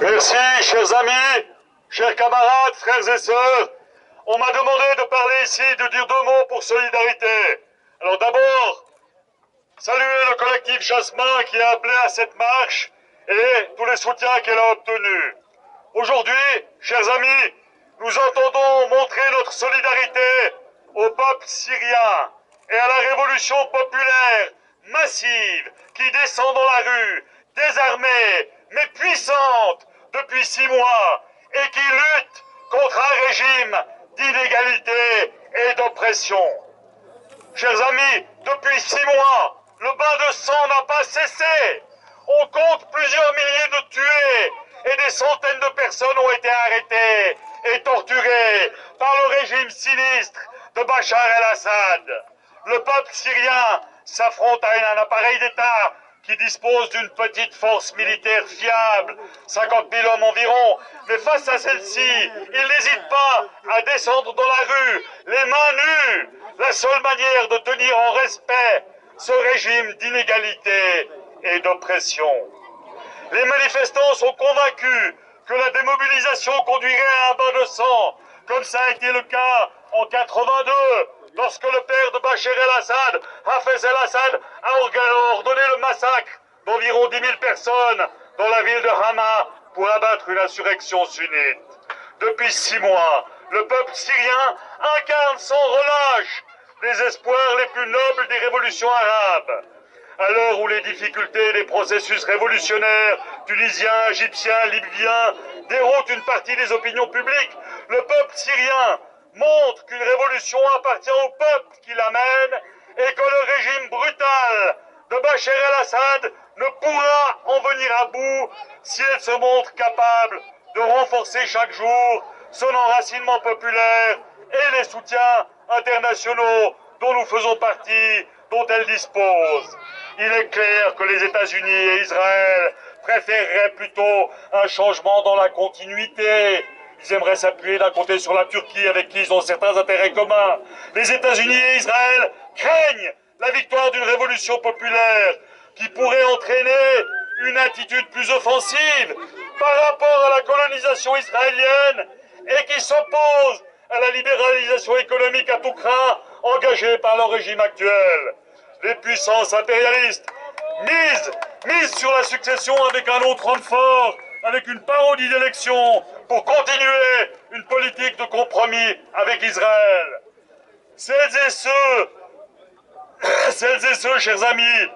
Merci, chers amis, chers camarades, frères et sœurs. On m'a demandé de parler ici, de dire deux mots pour solidarité. Alors d'abord, saluer le collectif Jasmin qui a appelé à cette marche et tous les soutiens qu'elle a obtenus. Aujourd'hui, chers amis, nous entendons montrer notre solidarité au peuple syrien et à la révolution populaire massive qui descend dans la rue, désarmée mais puissante depuis 6 mois et qui lutte contre un régime d'inégalité et d'oppression. Chers amis, depuis 6 mois, le bain de sang n'a pas cessé. On compte plusieurs milliers de tués et des centaines de personnes ont été arrêtées et torturées par le régime sinistre de Bachar el-Assad. Le peuple syrien s'affronte à un appareil d'État qui dispose d'une petite force militaire fiable, 50 000 hommes environ, mais face à celle-ci, il n'hésite pas à descendre dans la rue, les mains nues, la seule manière de tenir en respect ce régime d'inégalité et d'oppression. Les manifestants sont convaincus que la démobilisation conduirait à un bain de sang, comme ça a été le cas en 82, lorsque le père de Bachar el-Assad, Hafez el-Assad, a ordonné le massacre d'environ 10 000 personnes dans la ville de Hama pour abattre une insurrection sunnite. Depuis 6 mois, le peuple syrien incarne sans relâche les espoirs les plus nobles des révolutions arabes. À l'heure où les difficultés des processus révolutionnaires tunisiens, égyptiens, libyens déroutent une partie des opinions publiques, le peuple syrien montre qu'une révolution appartient au peuple qui l'amène et que le régime brutal de Bachar el-Assad ne pourra en venir à bout si elle se montre capable de renforcer chaque jour son enracinement populaire et les soutiens internationaux dont nous faisons partie, dont elle dispose. Il est clair que les États-Unis et Israël préféreraient plutôt un changement dans la continuité. Ils aimeraient s'appuyer d'un côté sur la Turquie avec qui ils ont certains intérêts communs. Les États-Unis et Israël craignent la victoire d'une révolution populaire qui pourrait entraîner une attitude plus offensive par rapport à la colonisation israélienne et qui s'oppose à la libéralisation économique à tout crin engagée par le régime actuel. Les puissances impérialistes misent sur la succession avec un autre homme fort, avec une parodie d'élection pour continuer une politique de compromis avec Israël. Celles et ceux, chers amis,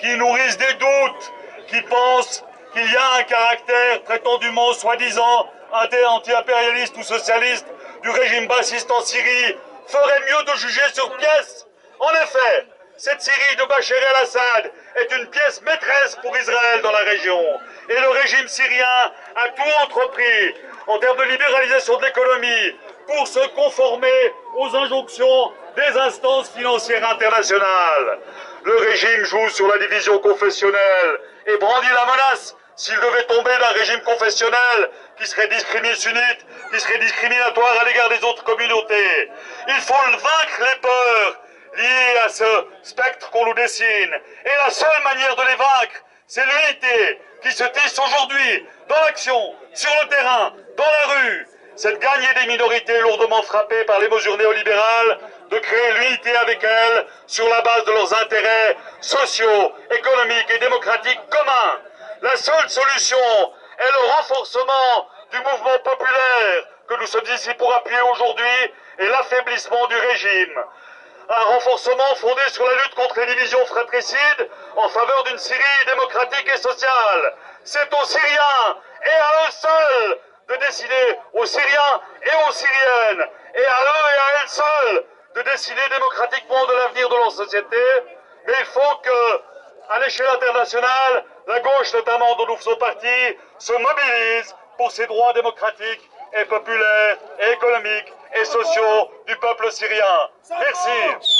qui nourrissent des doutes, qui pensent qu'il y a un caractère prétendument soi-disant anti-impérialiste ou socialiste du régime bassiste en Syrie, feraient mieux de juger sur pièce. En effet, cette Syrie de Bachar el-Assad est une pièce maîtresse pour Israël dans la région. Et le régime syrien a tout entrepris en termes de libéralisation de l'économie pour se conformer aux injonctions des instances financières internationales. Le régime joue sur la division confessionnelle et brandit la menace s'il devait tomber d'un régime confessionnel qui serait sunnite, qui serait discriminatoire à l'égard des autres communautés. Il faut vaincre les peurs liées à ce spectre qu'on nous dessine. Et la seule manière de les vaincre, c'est l'unité qui se tisse aujourd'hui, dans l'action, sur le terrain, dans la rue. Cette gagnée des minorités lourdement frappées par les mesures néolibérales, de créer l'unité avec elles sur la base de leurs intérêts sociaux, économiques et démocratiques communs. La seule solution est le renforcement du mouvement populaire que nous sommes ici pour appuyer aujourd'hui et l'affaiblissement du régime. Un renforcement fondé sur la lutte contre les divisions fratricides en faveur d'une Syrie démocratique et sociale. C'est aux Syriens et à eux seuls de décider, aux Syriens et aux Syriennes, et à eux et à elles seules de décider démocratiquement de l'avenir de leur société. Mais il faut que, à l'échelle internationale, la gauche notamment dont nous faisons partie, se mobilise pour ces droits démocratiques et populaires et économiques et sociaux du peuple syrien. Merci.